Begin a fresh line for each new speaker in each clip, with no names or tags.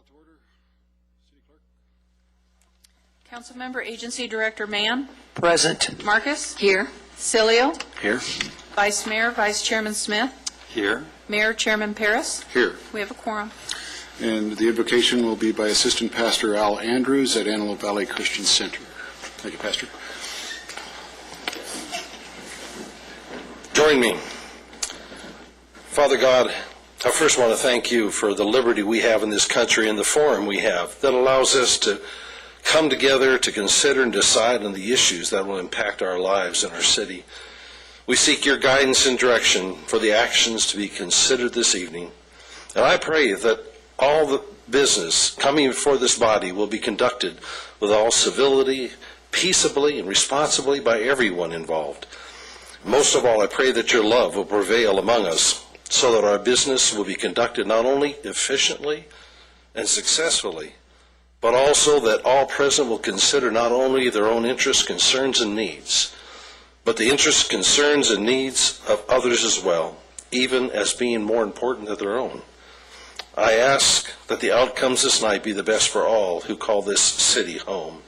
to order. City Clerk.
Councilmember Agency Director Mann.
Present.
Marcus.
Here.
Cilio.
Here.
Vice Mayor, Vice Chairman Smith.
Here.
Mayor, Chairman Paris.
Here.
We have a quorum.
And the invocation will be by Assistant Pastor Al Andrews at Antelope Valley Christian Center. Thank you, Pastor.
Join me. Father God, I first want to thank you for the liberty we have in this country and the forum we have that allows us to come together to consider and decide on the issues that will impact our lives and our city. We seek your guidance and direction for the actions to be considered this evening. And I pray that all the business coming before this body will be conducted with all civility, peaceably, and responsibly by everyone involved. Most of all, I pray that your love will prevail among us so that our business will be conducted not only efficiently and successfully, but also that all present will consider not only their own interests, concerns, and needs, but the interests, concerns, and needs of others as well, even as being more important than their own. I ask that the outcomes this night be the best for all who call this city home.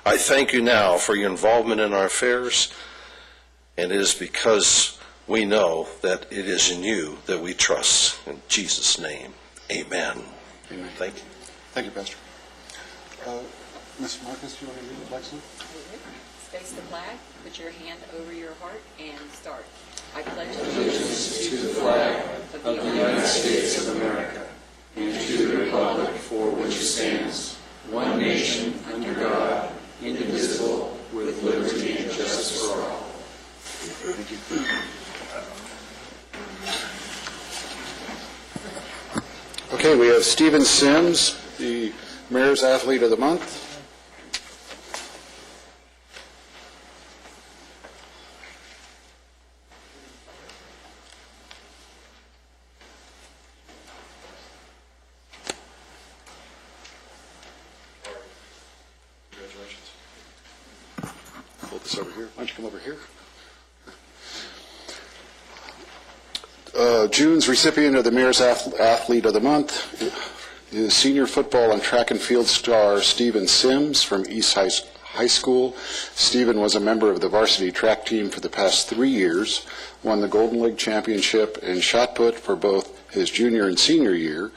I thank you now for your involvement in our affairs, and it is because we know that it is in you that we trust. In Jesus' name, amen.
Amen.
Thank you.
Thank you, Pastor. Ms. Marcus, do you want to read the flag salute?
Face the flag, put your hand over your heart, and start. I pledge allegiance
to the flag of the United States of America and to the republic for which it stands, one nation, under God, indivisible, with liberty and justice for all.
Thank you. Okay, we have Stephen Sims, the Mayor's Athlete of the Month. Congratulations. Hold this over here. Why don't you come over here? June's recipient of the Mayor's Athlete of the Month is senior football and track and field star Stephen Sims from East High School. Stephen was a member of the varsity track team for the past 3 years, won the Golden League Championship in shot put for both his junior and senior year.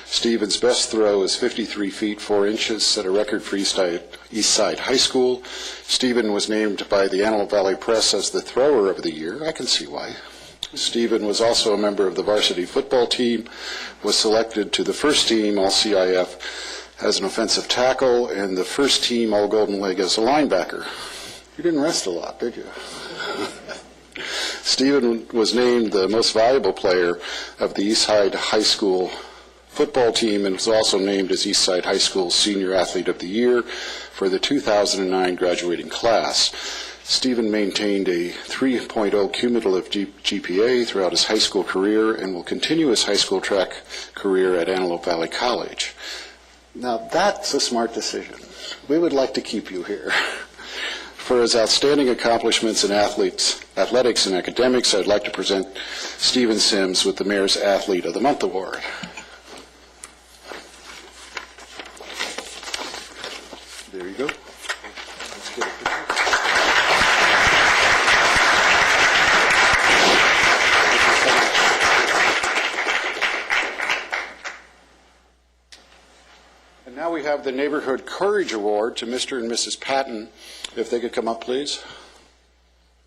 Stephen's best throw is 53 feet 4 inches, set a record for East Side High School. Stephen was named by the Antelope Valley Press as the Thrower of the Year. I can see why. Stephen was also a member of the varsity football team, was selected to the first team All-CIF as an offensive tackle, and the first team All-Golden League as a linebacker. You didn't rest a lot, did you? Stephen was named the most valuable player of the Eastside High School football team and was also named as Eastside High School's Senior Athlete of the Year for the 2009 graduating class. Stephen maintained a 3.0 cumulative GPA throughout his high school career and will continue his high school track career at Antelope Valley College. Now that's a smart decision. We would like to keep you here. For his outstanding accomplishments in athletics and academics, I'd like to present Stephen Sims with the Mayor's Athlete of the Month Award. There you go. Let's get a picture. And now we have the Neighborhood Courage Award to Mr. and Mrs. Patton. If they could come up, please.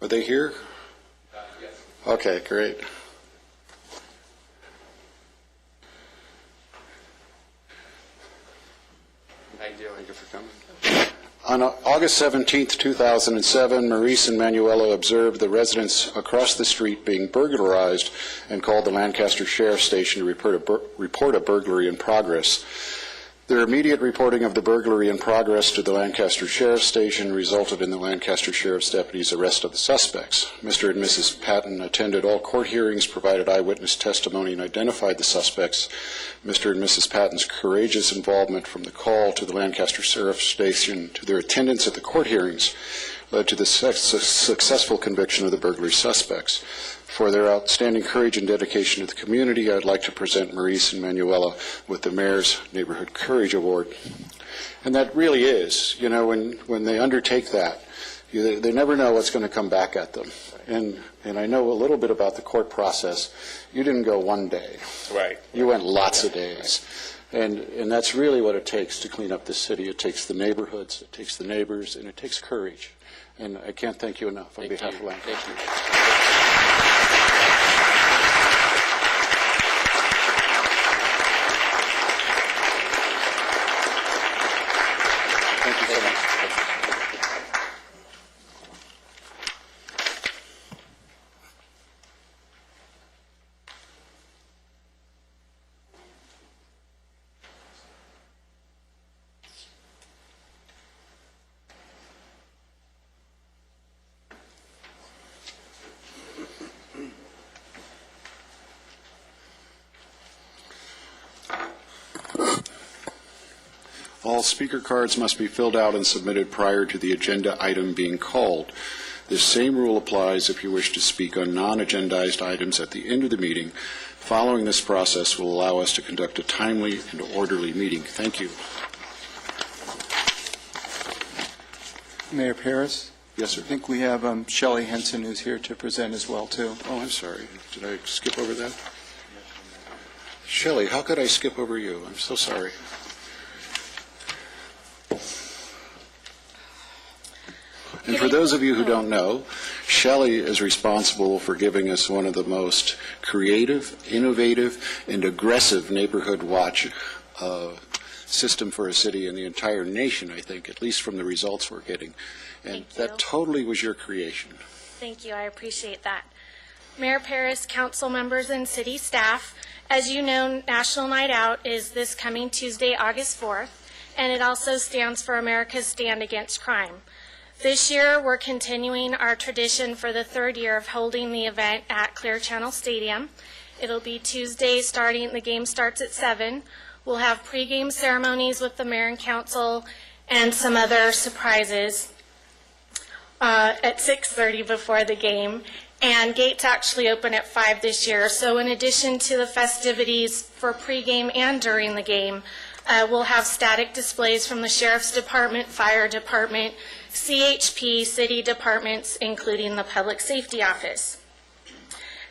Are they here?
Yes.
Okay, great.
Thank you.
Thank you for coming. On August 17th, 2007, Maurice and Manuela observed the residents across the street being burglarized and called the Lancaster Sheriff's Station to report a burglary in progress. Their immediate reporting of the burglary in progress to the Lancaster Sheriff's Station resulted in the Lancaster Sheriff's deputies' arrest of the suspects. Mr. and Mrs. Patton attended all court hearings, provided eyewitness testimony, and identified the suspects. Mr. and Mrs. Patton's courageous involvement from the call to the Lancaster Sheriff's Station to their attendance at the court hearings led to the successful conviction of the burglary suspects. For their outstanding courage and dedication to the community, I'd like to present Maurice and Manuela with the Mayor's Neighborhood Courage Award. And that really is, you know, when they undertake that, they never know what's going to come back at them. And I know a little bit about the court process. You didn't go one day.
Right.
You went lots of days. And that's really what it takes to clean up the city. It takes the neighborhoods, it takes the neighbors, and it takes courage. And I can't thank you enough on behalf of Lancaster. Thank you so much. All speaker cards must be filled out and submitted prior to the agenda item being called. This same rule applies if you wish to speak on non-agendized items at the end of the meeting. Following this process will allow us to conduct a timely and orderly meeting. Thank you.
Mayor Paris?
Yes, sir.
I think we have Shelley Henson who's here to present as well, too.
Oh, I'm sorry. Did I skip over that? Shelley, how could I skip over you? I'm so sorry. And for those of you who don't know, Shelley is responsible for giving us one of the most creative, innovative, and aggressive neighborhood watch system for a city in the entire nation, I think, at least from the results we're getting. And
Thank you.
that totally was your creation.
Thank you. I appreciate that. Mayor Paris, council members, and city staff, as you know, National Night Out is this coming Tuesday, August 4th, and it also stands for America's Stand Against Crime. This year, we're continuing our tradition for the third year of holding the event at Clear Channel Stadium. It'll be Tuesday the game starts at 7. We'll have pregame ceremonies with the mayor and council and some other surprises at 6:30 before the game. And gates actually open at 5 this year. So in addition to the festivities for pregame and during the game, we'll have static displays from the Sheriff's Department, Fire Department, CHP, city departments, including the Public Safety Office.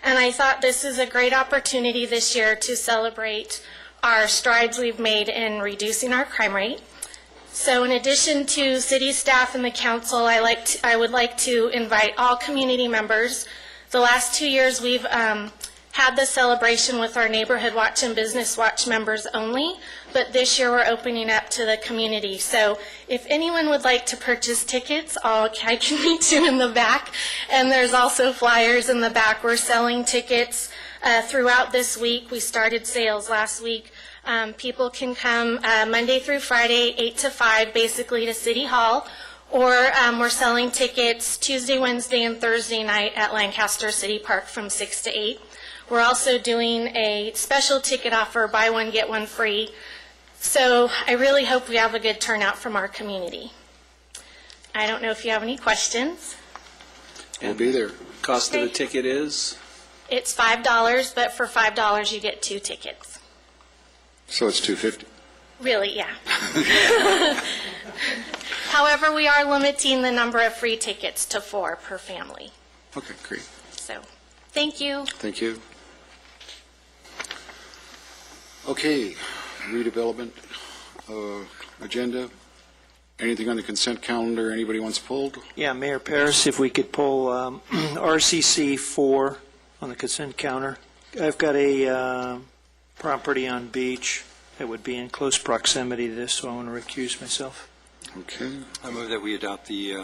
And I thought this is a great opportunity this year to celebrate our strides we've made in reducing our crime rate. So in addition to city staff and the council, I would like to invite all community members. The last 2 years we've had the celebration with our Neighborhood Watch and Business Watch members only, but this year we're opening up to the community. So if anyone would like to purchase tickets, I can meet you in the back. And there's also flyers in the back. We're selling tickets throughout this week. We started sales last week. People can come Monday through Friday, 8 to 5, basically to City Hall, or we're selling tickets Tuesday, Wednesday, and Thursday night at Lancaster City Park from 6 to 8. We're also doing a special ticket offer, buy one, get one free. So I really hope we have a good turnout from our community. I don't know if you have any questions.
We'll be there.
Cost of the ticket is?
It's $5, but for $5 you get 2 tickets.
So it's $250.
Really, yeah. However, we are limiting the number of free tickets to 4 per family.
Okay, great.
So, thank you.
Thank you. Okay, redevelopment agenda. Anything on the consent calendar anybody wants pulled?
Yeah, Mayor Paris, if we could pull RCC 4 on the consent counter. I've got a property on Beach that would be in close proximity to this, so I want to recuse myself.
Okay.
I move that we adopt the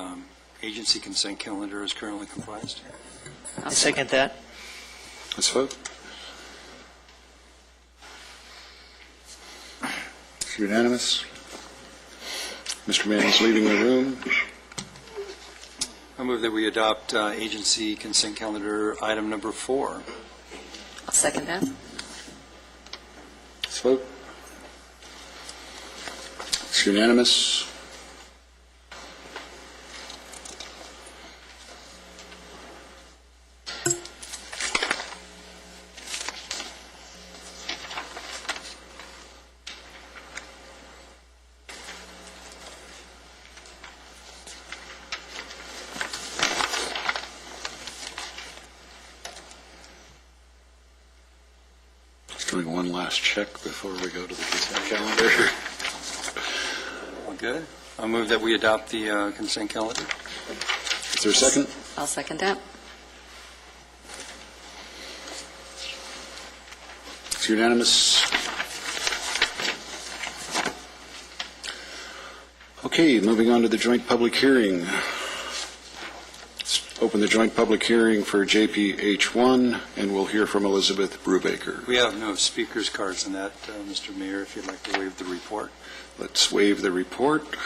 agency consent calendar as currently comprised.
I second that.
Let's vote. It's unanimous. Mr. Mann is leaving the room.
I move that we adopt agency consent calendar item number 4.
I'll second that.
Let's vote. It's unanimous. Doing one last check before we go to the consent calendar.
We're good. I'll move that we adopt the consent calendar.
Is there a second?
I'll second that.
It's unanimous. Okay, moving on to the joint public hearing. Let's open the joint public hearing for JPH1, and we'll hear from Elizabeth Brubaker.
We have no speakers cards in that, Mr. Mayor, if you'd like to waive the report.
Let's waive the report.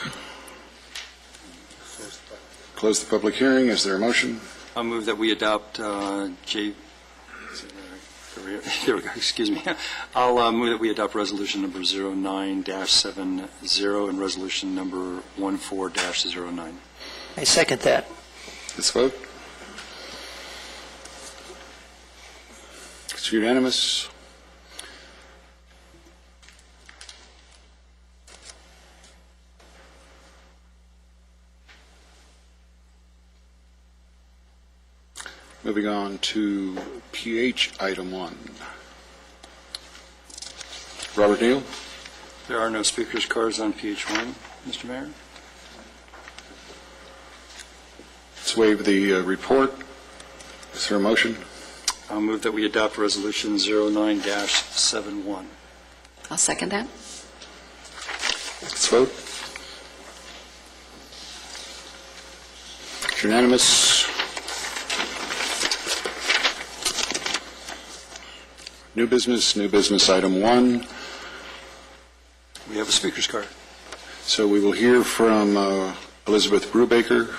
Close the public hearing. Is there a motion?
I'll move that we adopt Here we go, excuse me. I'll move that we adopt resolution number 09-70 and resolution number 14-09.
I second that.
Let's vote. It's unanimous. Moving on to PH item 1. Robert Neal?
There are no speakers cards on PH1, Mr. Mayor.
Let's waive the report. Is there a motion?
I'll move that we adopt resolution 09-71.
I'll second that.
Let's vote. It's unanimous. New business item 1.
We have a speaker's card.
So we will hear from Elizabeth Brubaker.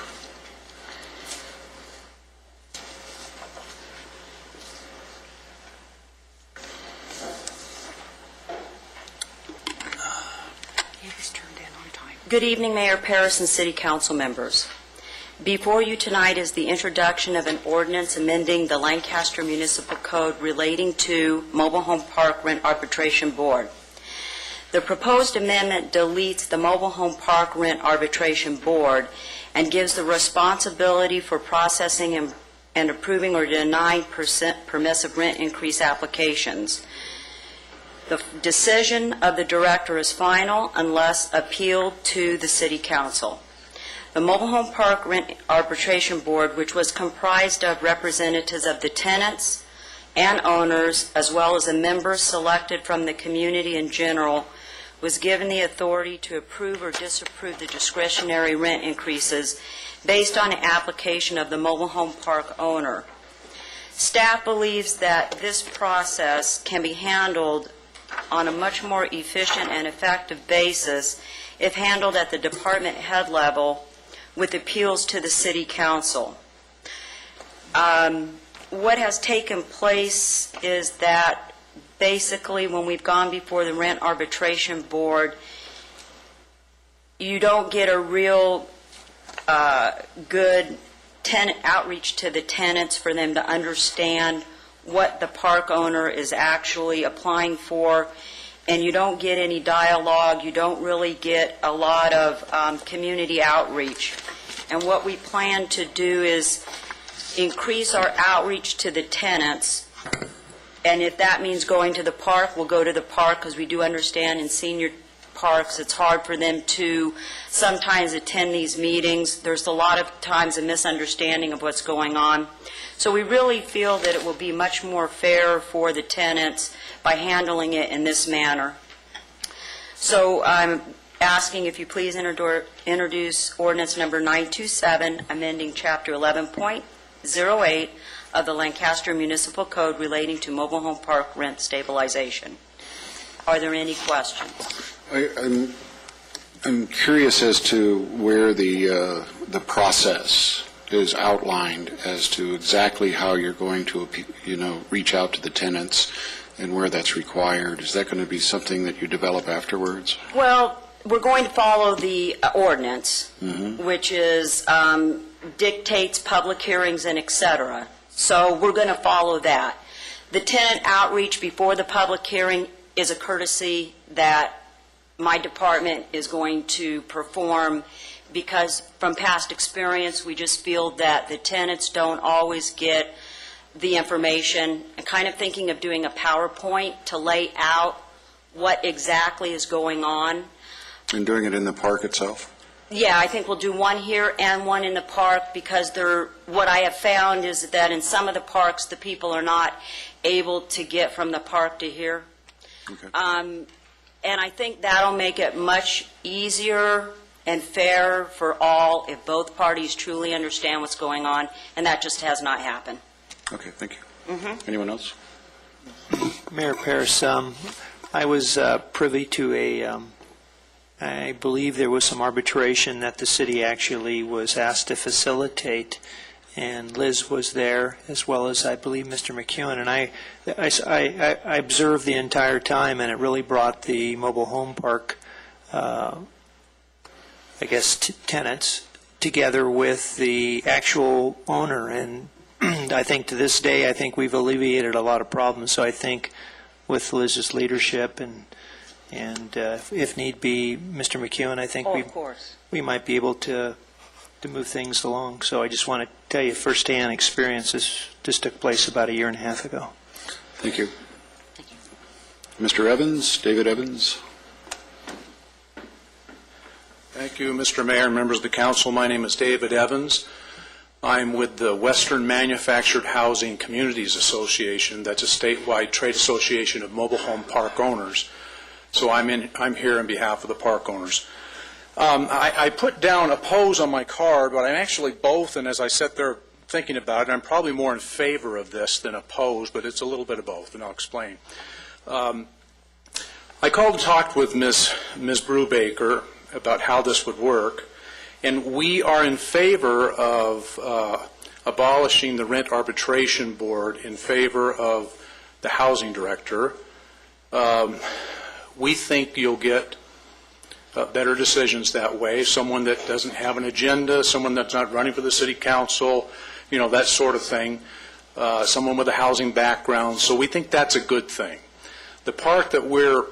Good evening, Mayor Paris and City Council members. Before you tonight is the introduction of an ordinance amending the Lancaster Municipal Code relating to Mobile Home Park Rent Arbitration Board. The proposed amendment deletes the Mobile Home Park Rent Arbitration Board and gives the responsibility for processing and approving or denying permissive rent increase applications. The decision of the director is final unless appealed to the City Council. The Mobile Home Park Rent Arbitration Board, which was comprised of representatives of the tenants and owners, as well as the members selected from the community in general, was given the authority to approve or disapprove the discretionary rent increases based on the application of the mobile home park owner. Staff believes that this process can be handled on a much more efficient and effective basis if handled at the department head level with appeals to the City Council. What has taken place is that basically when we've gone before the Rent Arbitration Board, you don't get a real good tenant outreach to the tenants for them to understand what the park owner is actually applying for, and you don't get any dialogue, you don't really get a lot of community outreach. And what we plan to do is increase our outreach to the tenants, and if that means going to the park, we'll go to the park, because we do understand in senior parks it's hard for them to sometimes attend these meetings. There's a lot of times a misunderstanding of what's going on. So we really feel that it will be much more fair for the tenants by handling it in this manner. So I'm asking if you please introduce ordinance number 927, amending Chapter 11.08 of the Lancaster Municipal Code relating to mobile home park rent stabilization. Are there any questions?
I'm curious as to where the process is outlined as to exactly how you're going to, reach out to the tenants and where that's required. Is that going to be something that you develop afterwards?
Well, we're going to follow the ordinance, which is dictates public hearings and et cetera. So we're going to follow that. The tenant outreach before the public hearing is a courtesy that my department is going to perform, because from past experience we just feel that the tenants don't always get the information, and kind of thinking of doing a PowerPoint to lay out what exactly is going on.
And doing it in the park itself?
Yeah, I think we'll do one here and one in the park, because what I have found is that in some of the parks, the people are not able to get from the park to here.
Okay.
And I think that'll make it much easier and fair for all if both parties truly understand what's going on, and that just has not happened.
Okay, thank you. Anyone else?
Mayor Paris, I was privy to I believe there was some arbitration that the city actually was asked to facilitate, and Liz was there, as well as, I believe, Mr. McEwen, and I observed the entire time, and it really brought the mobile home park, I guess, tenants together with the actual owner, and I think to this day, I think we've alleviated a lot of problems, so I think with Liz's leadership and if need be, Mr. McEwen, I think
Of course.
we might be able to move things along. So I just want to tell you firsthand experience. This took place about 1.5 years ago.
Thank you. Mr. Evans, David Evans.
Thank you, Mr. Mayor and members of the council. My name is David Evans. I'm with the Western Manufactured Housing Communities Association. That's a statewide trade association of mobile home park owners. So I'm here on behalf of the park owners. I put down oppose on my card, but I'm actually both, and as I sat there thinking about it, I'm probably more in favor of this than oppose, but it's a little bit of both, and I'll explain. I called and talked with Ms. Brubaker about how this would work, and we are in favor of abolishing the Rent Arbitration Board in favor of the housing director. We think you'll get better decisions that way, someone that doesn't have an agenda, someone that's not running for the city council, that sort of thing, someone with a housing background. So we think that's a good thing. The part that we're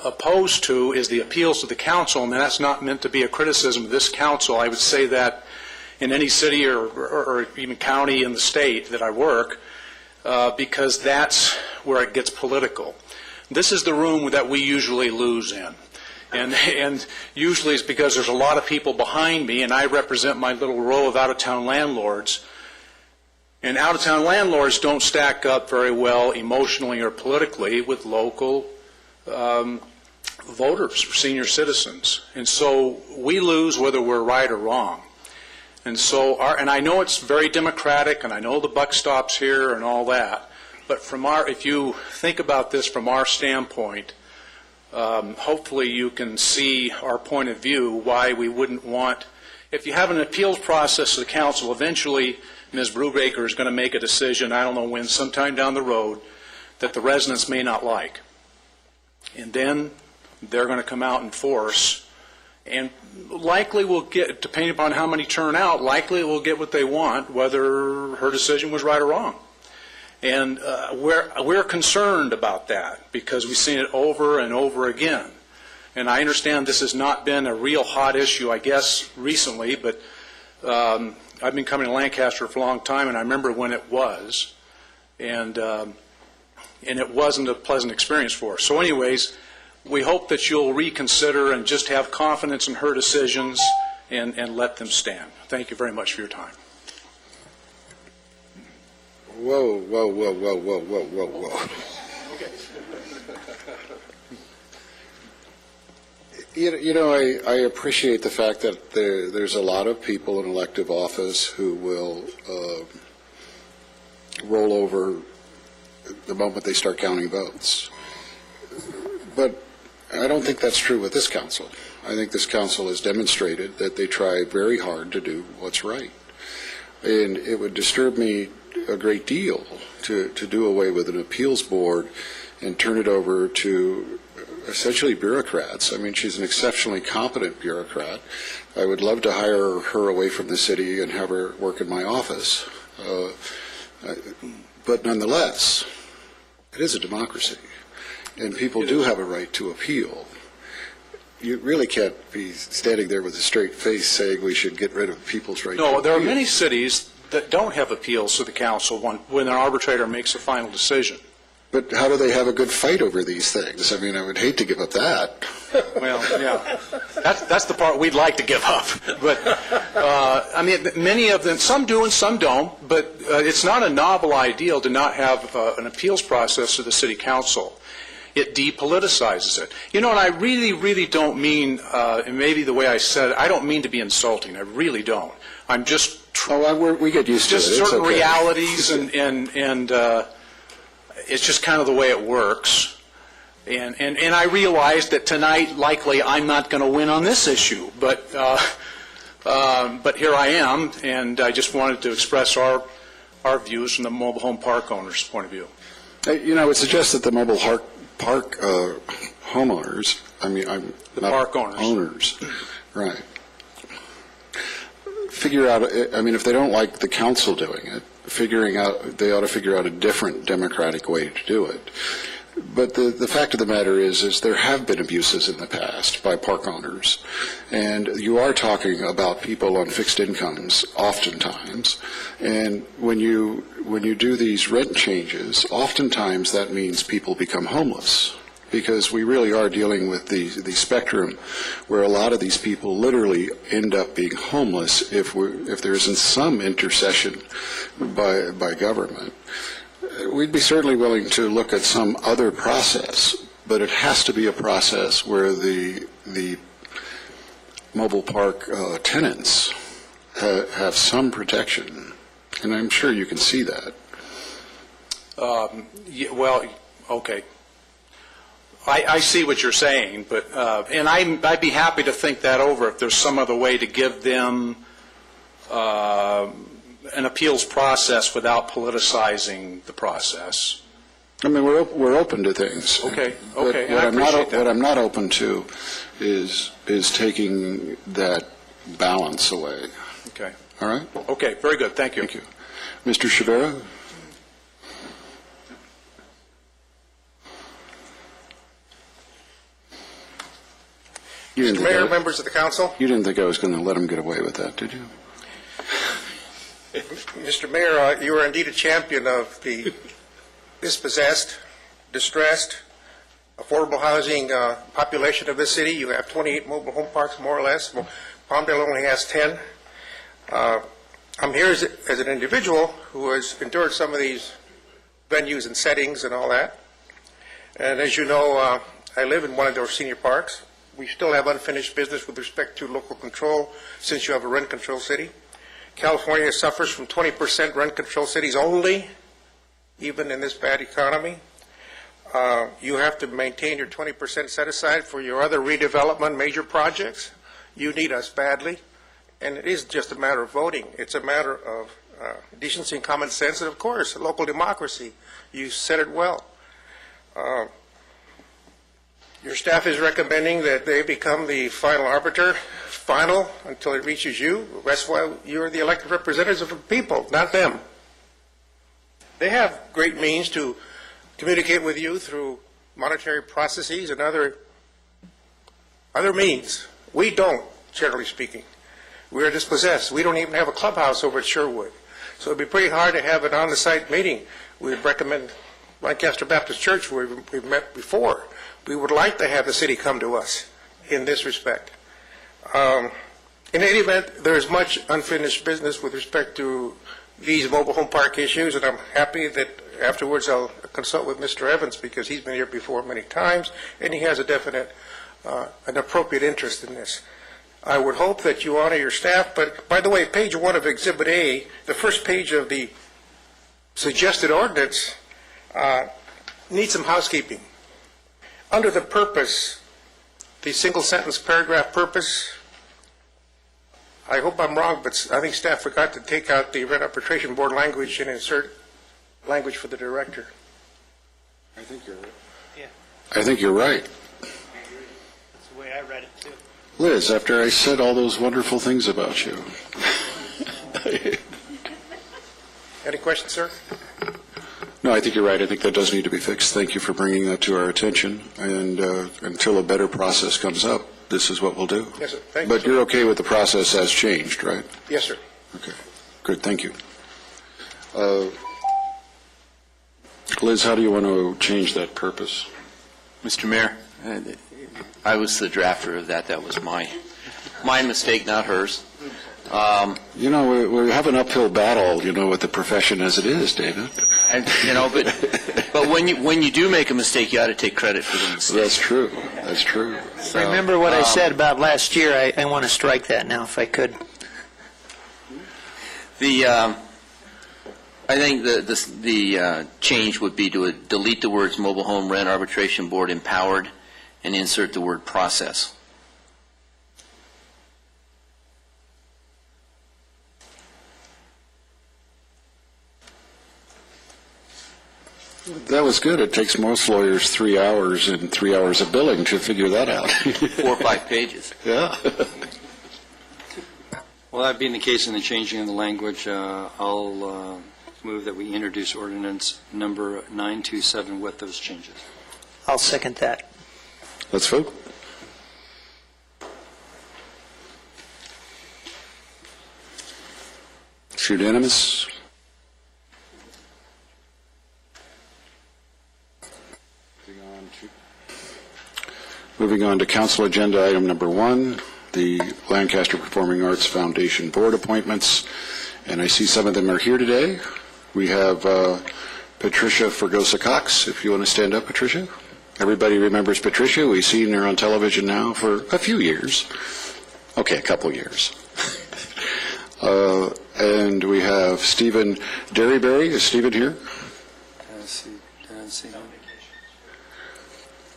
opposed to is the appeals to the council, and that's not meant to be a criticism of this council. I would say that in any city or even county in the state that I work, because that's where it gets political. This is the room that we usually lose in. And usually it's because there's a lot of people behind me, and I represent my little row of out-of-town landlords. And out-of-town landlords don't stack up very well emotionally or politically with local voters, senior citizens. And so we lose whether we're right or wrong. And so, and I know it's very democratic, and I know the buck stops here and all that, but if you think about this from our standpoint, hopefully you can see our point of view, why we wouldn't want, if you have an appeals process to the council, eventually Ms. Brubaker is going to make a decision, I don't know when, sometime down the road, that the residents may not like. And then they're going to come out in force, and likely we'll get, depending upon how many turn out, likely we'll get what they want, whether her decision was right or wrong. And we're concerned about that because we've seen it over and over again. And I understand this has not been a real hot issue, I guess, recently, but I've been coming to Lancaster for a long time, and I remember when it was. And it wasn't a pleasant experience for us. So anyways, we hope that you'll reconsider and just have confidence in her decisions and let them stand. Thank you very much for your time.
Whoa, whoa, whoa, whoa, whoa, whoa, whoa, whoa. I appreciate the fact that there's a lot of people in elective office who will roll over the moment they start counting votes. But I don't think that's true with this council. I think this council has demonstrated that they try very hard to do what's right. And it would disturb me a great deal to do away with an appeals board and turn it over to essentially bureaucrats. I mean, she's an exceptionally competent bureaucrat. I would love to hire her away from the city and have her work in my office. But nonetheless, it is a democracy, and people do have a right to appeal. You really can't be standing there with a straight face saying we should get rid of people's right to appeal.
No, there are many cities that don't have appeals to the council when an arbitrator makes a final decision.
But how do they have a good fight over these things? I mean, I would hate to give up that.
Well, yeah, that's the part we'd like to give up. But, I mean, many of them, some do and some don't, but it's not a novel ideal to not have an appeals process to the city council. It depoliticizes it. You know, and I really, really don't mean, and maybe the way I said it, I don't mean to be insulting. I really don't. I'm just...
we get used to it.
Just
It's
certain
okay.
realities, and it's just kind of the way it works. And I realize that tonight, likely, I'm not going to win on this issue, but here I am, and I just wanted to express our views from the mobile home park owners' point of view.
You know, I would suggest that the mobile park homeowners,
Park owners.
Owners, right, figure out, I mean, if they don't like the council doing it, they ought to figure out a different democratic way to do it. But the fact of the matter is there have been abuses in the past by park owners, and you are talking about people on fixed incomes oftentimes, and when you do these rent changes, oftentimes that means people become homeless, because we really are dealing with the spectrum where a lot of these people literally end up being homeless if there isn't some intercession by government. We'd be certainly willing to look at some other process, but it has to be a process where the mobile park tenants have some protection, and I'm sure you can see that.
Yeah, well, okay. I see what you're saying, but and I'd be happy to think that over if there's some other way to give them an appeals process without politicizing the process.
I mean, we're open to things.
Okay,
But
and I appreciate that.
What I'm not open to is taking that balance away.
Okay.
All right?
Okay, very good. Thank you.
Thank you. Mr. Chavera?
Mr. Mayor, members of the council.
You didn't think I was going to let him get away with that, did you?
Mr. Mayor, you are indeed a champion of the dispossessed, distressed, affordable housing population of this city. You have 28 mobile home parks, more or less. Palmdale only has 10. I'm here as an individual who has endured some of these venues and settings and all that. And as you know, I live in one of those senior parks. We still have unfinished business with respect to local control, since you have a rent control city. California suffers from 20% rent control cities only, even in this bad economy. You have to maintain your 20% set aside for your other redevelopment major projects. You need us badly. And it is just a matter of voting. It's a matter of decency and common sense, and of course, local democracy. You said it well. Your staff is recommending that they become the final arbiter, final until it reaches you. That's why you're the elected representatives of the people, not them. They have great means to communicate with you through monetary processes and other means. We don't, generally speaking. We are dispossessed. We don't even have a clubhouse over at Sherwood. So it'd be pretty hard to have an on-the-site meeting. We'd recommend Lancaster Baptist Church, where we've met before. We would like to have the city come to us in this respect. In any event, there is much unfinished business with respect to these mobile home park issues, and I'm happy that afterwards I'll consult with Mr. Evans, because he's been here before many times, and he has a definite, an appropriate interest in this. I would hope that you honor your staff, but by the way, page 1 of Exhibit A, the first page of the suggested ordinance, needs some housekeeping. Under the purpose, the single sentence paragraph purpose, I hope I'm wrong, but I think staff forgot to take out the Rent Arbitration Board language and insert language for the director.
I think you're right. Yeah. I think you're right.
That's the way I read it, too.
Liz, after I said all those wonderful things about you.
Any questions, sir?
No, I think you're right. I think that does need to be fixed. Thank you for bringing that to our attention. And until a better process comes up, this is what we'll do.
Yes, sir. Thank you.
But you're okay with the process as changed, right?
Yes, sir.
Okay. Good. Thank you. Liz, how do you want to change that purpose?
Mr. Mayor, I was the drafter of that. That was my mistake, not hers.
You know, we have an uphill battle, you know, with the profession as it is, David.
But when you do make a mistake, you ought to take credit for the mistake.
That's true. That's true.
So,
Remember what I said about last year? I want to strike that now if I could.
I think the change would be to delete the words Mobile Home Rent Arbitration Board empowered and insert the word process.
That was good. It takes most lawyers 3 hours and 3 hours of billing to figure that out.
4 or 5 pages.
Yeah.
Well, that being the case in the changing of the language, I'll move that we introduce ordinance number 927 with those changes.
I'll second that.
Let's vote. It's unanimous. Moving on to council agenda item number 1, the Lancaster Performing Arts Foundation board appointments. And I see some of them are here today. We have Patricia Fergosa-Cox, if you want to stand up, Patricia. Everybody remembers Patricia. We've seen her on television now for a few years. Okay, a couple years. And we have Stephen Derryberry. Is Stephen here?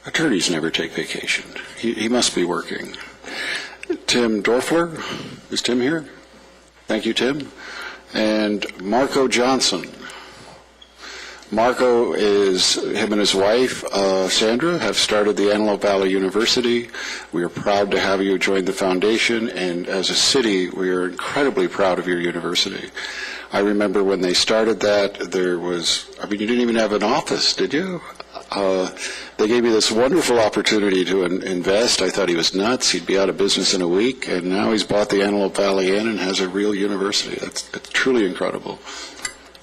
Attorneys never take vacation. He must be working. Tim Dorfler. Is Tim here? Thank you, Tim. And Marco Johnson. Marco him and his wife, Sandra, have started the Antelope Valley University. We are proud to have you join the foundation, and as a city, we are incredibly proud of your university. I remember when they started that, you didn't even have an office, did you? They gave you this wonderful opportunity to invest. I thought he was nuts. He'd be out of business in a week, and now he's bought the Antelope Valley Inn and has a real university. It's truly incredible.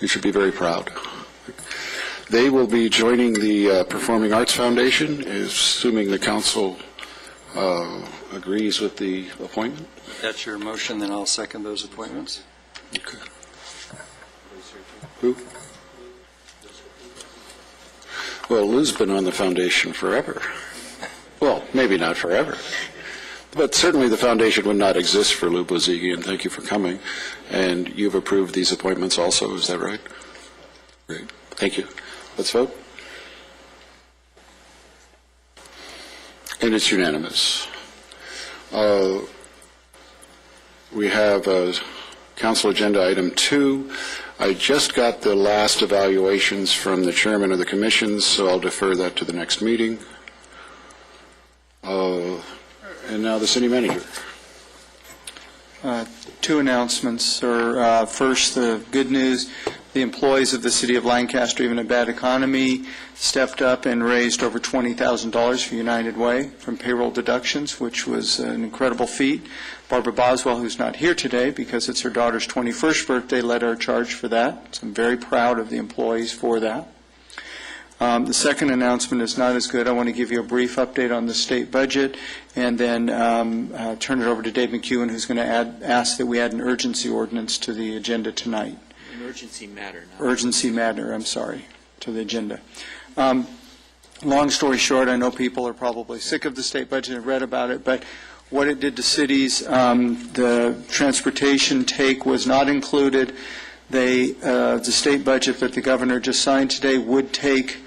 You should be very proud. They will be joining the Performing Arts Foundation, assuming the council agrees with the appointment.
If that's your motion, then I'll second those appointments.
Okay. Who? Well, Lou's been on the foundation forever. Well, maybe not forever. But certainly the foundation would not exist for Lou Bouzigui, and thank you for coming. And you've approved these appointments also, is that right? Great. Thank you. Let's vote. And it's unanimous. We have council agenda item 2. I just got the last evaluations from the chairman of the commissions, so I'll defer that to the next meeting. And now the city manager.
2 announcements. First, the good news. The employees of the city of Lancaster, even in a bad economy, stepped up and raised over $20,000 for United Way from payroll deductions, which was an incredible feat. Barbara Boswell, who's not here today because it's her daughter's 21st birthday, led our charge for that. So I'm very proud of the employees for that. The second announcement is not as good. I want to give you a brief update on the state budget and then turn it over to Dave McEwen, who's going to ask that we add an urgency ordinance to the agenda tonight.
Urgency matter.
Urgency matter, I'm sorry, to the agenda. Long story short, I know people are probably sick of the state budget and read about it, but what it did to cities, the transportation take was not included. The state budget that the governor just signed today would take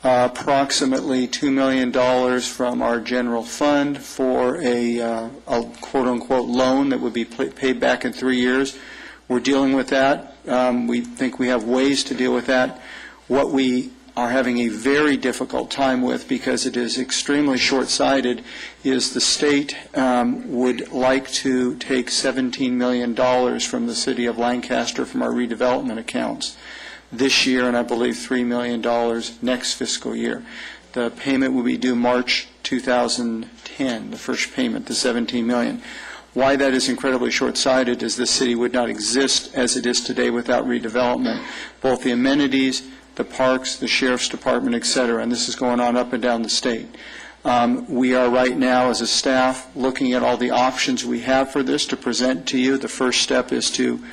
approximately $2 million from our general fund for a quote-unquote loan that would be paid back in 3 years. We're dealing with that. We think we have ways to deal with that. What we are having a very difficult time with, because it is extremely short-sighted, is the state would like to take $17 million from the city of Lancaster from our redevelopment accounts this year, and I believe $3 million next fiscal year. The payment will be due March 2010, the first payment, the $17 million. Why that is incredibly short-sighted is the city would not exist as it is today without redevelopment, both the amenities, the parks, the sheriff's department, et cetera, and this is going on up and down the state. We are right now, as a staff, looking at all the options we have for this to present to you. The first step is to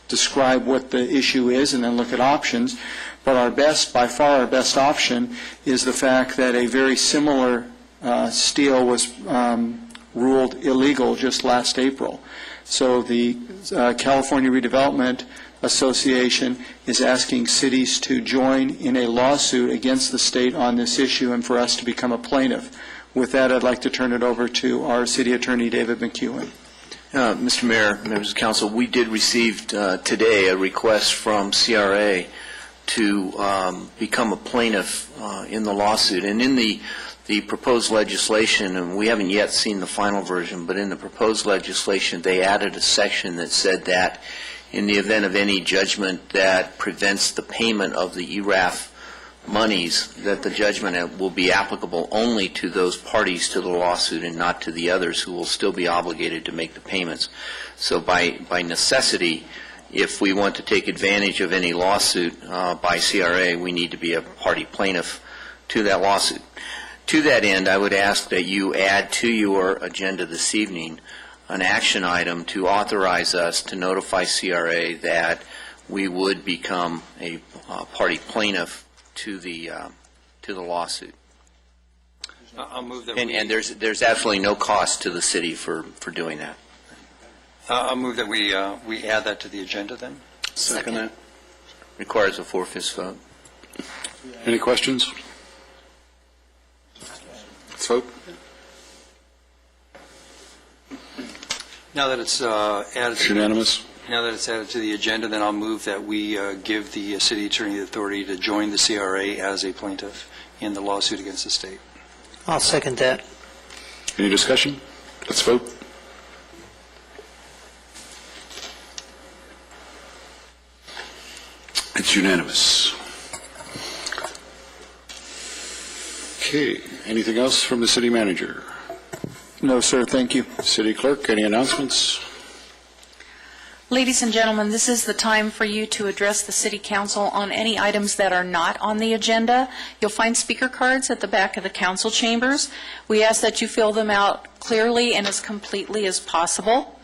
describe what the issue is and then look at options. But our best, by far our best option, is the fact that a very similar steal was ruled illegal just last April. So the California Redevelopment Association is asking cities to join in a lawsuit against the state on this issue and for us to become a plaintiff. With that, I'd like to turn it over to our City Attorney, David McEwen.
Mr. Mayor, members of council, we did receive today a request from CRA to become a plaintiff in the lawsuit. And in the proposed legislation, and we haven't yet seen the final version, but in the proposed legislation, they added a section that said that in the event of any judgment that prevents the payment of the ERAF monies, that the judgment will be applicable only to those parties to the lawsuit and not to the others who will still be obligated to make the payments. So by necessity, if we want to take advantage of any lawsuit by CRA, we need to be a party plaintiff to that lawsuit. To that end, I would ask that you add to your agenda this evening an action item to authorize us to notify CRA that we would become a party plaintiff to the lawsuit.
I'll move that.
And there's absolutely no cost to the city for doing that.
I'll move that we add that to the agenda then.
Second that.
Requires a 4/5 vote.
Any questions? Let's vote.
Now that it's added.
It's unanimous.
Now that it's added to the agenda, then I'll move that we give the city attorney the authority to join the CRA as a plaintiff in the lawsuit against the state.
I'll second that.
Any discussion? Let's vote. It's unanimous. Okay, anything else from the city manager?
No, sir, thank you.
City clerk, any announcements?
Ladies and gentlemen, this is the time for you to address the City Council on any items that are not on the agenda. You'll find speaker cards at the back of the council chambers. We ask that you fill them out clearly and as completely as possible.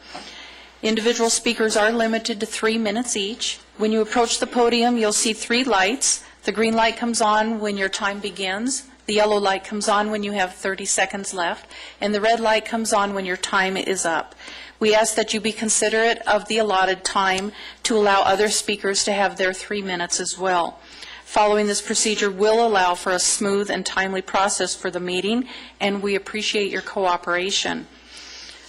Individual speakers are limited to 3 minutes each. When you approach the podium, you'll see 3 lights. The green light comes on when your time begins. The yellow light comes on when you have 30 seconds left, and the red light comes on when your time is up. We ask that you be considerate of the allotted time to allow other speakers to have their 3 minutes as well. Following this procedure will allow for a smooth and timely process for the meeting, and we appreciate your cooperation.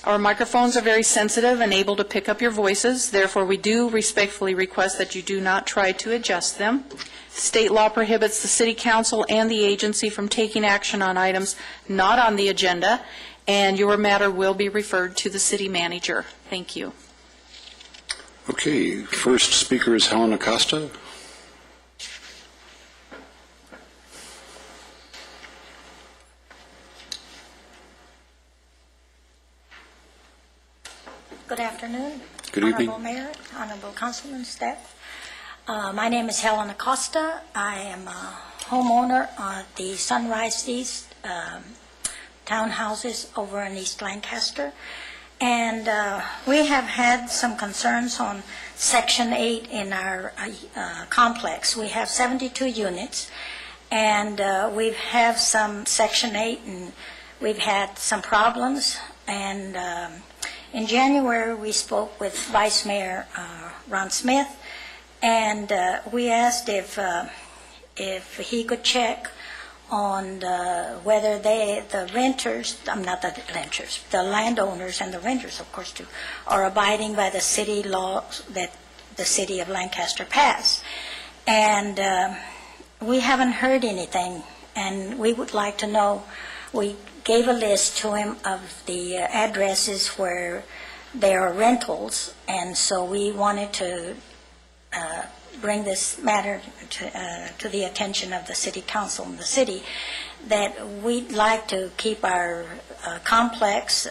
Our microphones are very sensitive and able to pick up your voices. Therefore, we do respectfully request that you do not try to adjust them. State law prohibits the City Council and the agency from taking action on items not on the agenda, and your matter will be referred to the city manager. Thank you.
Okay, first speaker is Helen Acosta.
Good afternoon.
Good evening.
Honorable Mayor, Honorable Councilman, staff. My name is Helen Acosta. I am a homeowner at the Sunrise East townhouses over in East Lancaster. And we have had some concerns on Section 8 in our complex. We have 72 units, and we have some Section 8, and we've had some problems. And in January, we spoke with Vice Mayor Ron Smith, and we asked if he could check on whether the renters, the landowners and the renters, of course, too, are abiding by the city laws that the city of Lancaster passed. And we haven't heard anything, and we would like to know. We gave a list to him of the addresses where there are rentals, and so we wanted to bring this matter to the attention of the city council and the city, that we'd like to keep our complex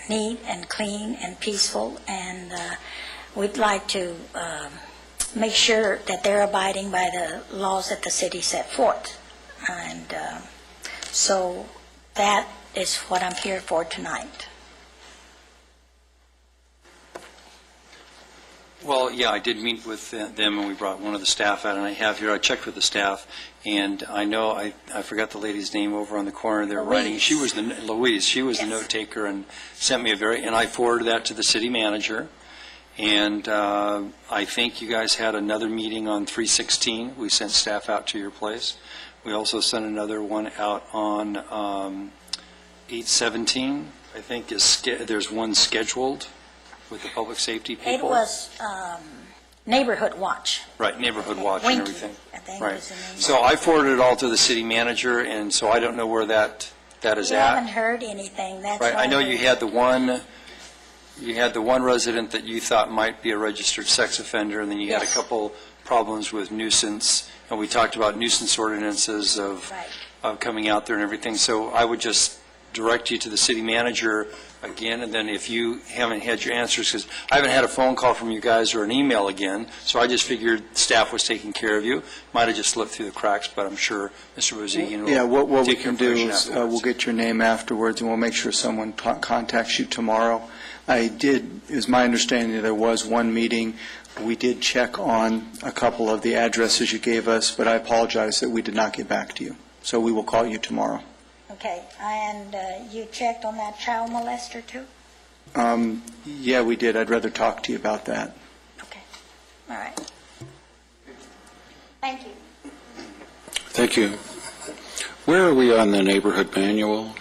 neat and clean and peaceful, and we'd like to make sure that they're abiding by the laws that the city set forth. And so that is what I'm here for tonight.
Well, yeah, I did meet with them, and we brought one of the staff out, and I checked with the staff, and I know, I forgot the lady's name over on the corner there writing. She was Louise, she was the note taker, and sent me and I forwarded that to the city manager. And I think you guys had another meeting on 3/16. We sent staff out to your place. We also sent another one out on 8/17. I think there's one scheduled with the public safety people.
It was Neighborhood Watch.
Right, Neighborhood Watch
Winky,
and everything.
I think
Right.
was the name.
So I forwarded it all to the city manager, and so I don't know where that is
We
at.
haven't heard anything. That's
Right,
why
I know you had the one resident that you thought might be a registered sex offender, and then you had a
Yes.
couple problems with nuisance, and we talked about nuisance ordinances of coming out there and everything. So I would just direct you to the city manager again, and then if you haven't had your answers, because I haven't had a phone call from you guys or an email again, so I just figured staff was taking care of you. Might have just slipped through the cracks, but I'm sure Mr. Bozigian will
Yeah, what we
take
can
your
do
information
is
afterwards.
we'll get your name afterwards, and we'll make sure someone contacts you tomorrow. It was my understanding that there was one meeting. We did check on a couple of the addresses you gave us, but I apologize that we did not get back to you. So we will call you tomorrow.
Okay, and you checked on that child molester too?
Yeah, we did. I'd rather talk to you about that.
Okay, all right. Thank you.
Thank you. Where are we on the neighborhood manual?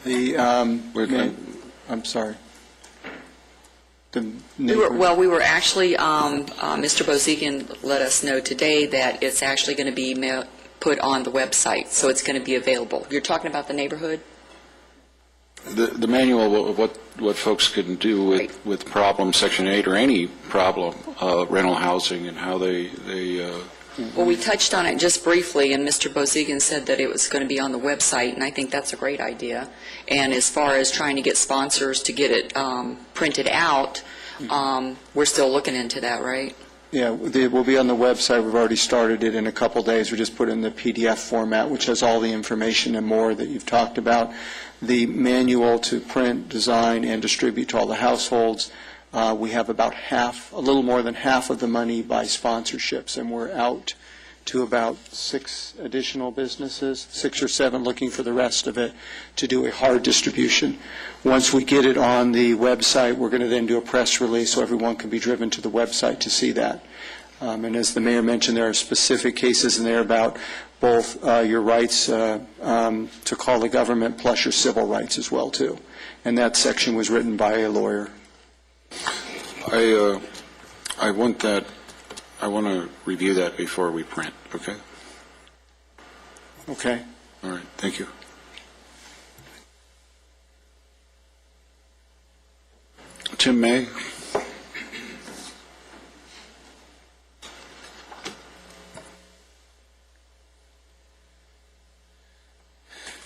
I'm sorry.
We were actually, Mr. Bozigian let us know today that it's actually going to be put on the website, so it's going to be available. You're talking about the neighborhood?
The manual of what folks can do with problem Section 8 or any problem rental housing and how they
Well, we touched on it just briefly, and Mr. Bozigian said that it was going to be on the website, and I think that's a great idea. And as far as trying to get sponsors to get it printed out, we're still looking into that, right?
Yeah, it will be on the website. We've already started it in a couple days. We just put it in the PDF format, which has all the information and more that you've talked about. The manual to print, design, and distribute to all the households. We have about a little more than half of the money by sponsorships, and we're out to about 6 additional businesses, 6 or 7, looking for the rest of it to do a hard distribution. Once we get it on the website, we're going to then do a press release so everyone can be driven to the website to see that. And as the mayor mentioned, there are specific cases in there about both your rights to call the government plus your civil rights as well, too. And that section was written by a lawyer.
I want to review that before we print, okay?
Okay.
All right, thank you. Tim May.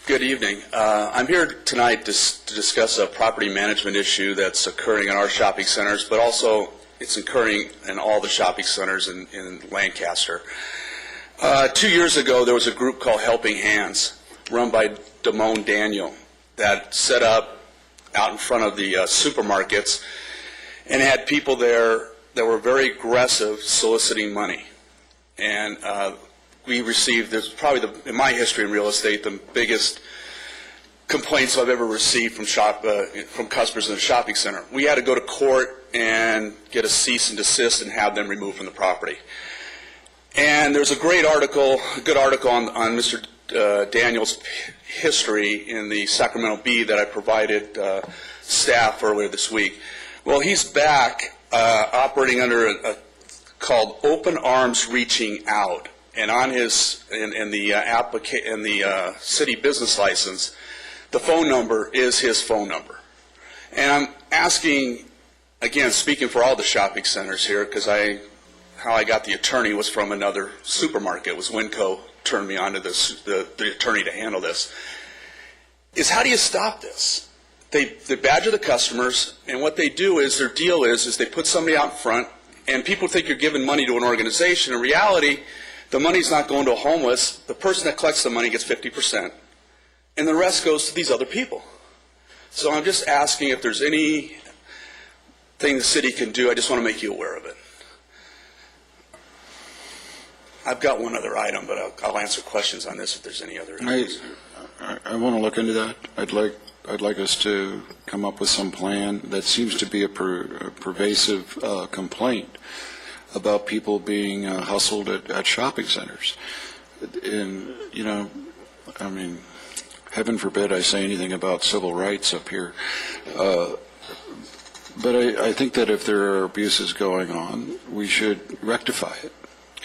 Good evening. I'm here tonight to discuss a property management issue that's occurring in our shopping centers, but also it's occurring in all the shopping centers in Lancaster. 2 years ago, there was a group called Helping Hands, run by Damone Daniel, that set up out in front of the supermarkets and had people there that were very aggressive soliciting money. And we received, there's probably, in my history in real estate, the biggest complaints I've ever received from customers in a shopping center. We had to go to court and get a cease and desist and have them removed from the property. And there's a good article on Mr. Daniel's history in the Sacramento Bee that I provided staff earlier this week. Well, he's back operating under called Open Arms Reaching Out. And on his in the city business license, the phone number is his phone number. And I'm asking, again, speaking for all the shopping centers here, because I how I got the attorney was from another supermarket. It was Winco turned me on to the attorney to handle this. Is how do you stop this? They badger the customers, and what they do is their deal is they put somebody out in front, and people think you're giving money to an organization. In reality, the money's not going to a homeless. The person that collects the money gets 50%, and the rest goes to these other people. So I'm just asking if there's anything the city can do. I just want to make you aware of it. I've got one other item, but I'll answer questions on this if there's any other issues.
I want to look into that. I'd like us to come up with some plan. That seems to be a pervasive complaint about people being hustled at shopping centers. And, you know, I mean, heaven forbid I say anything about civil rights up here. But I think that if there are abuses going on, we should rectify it.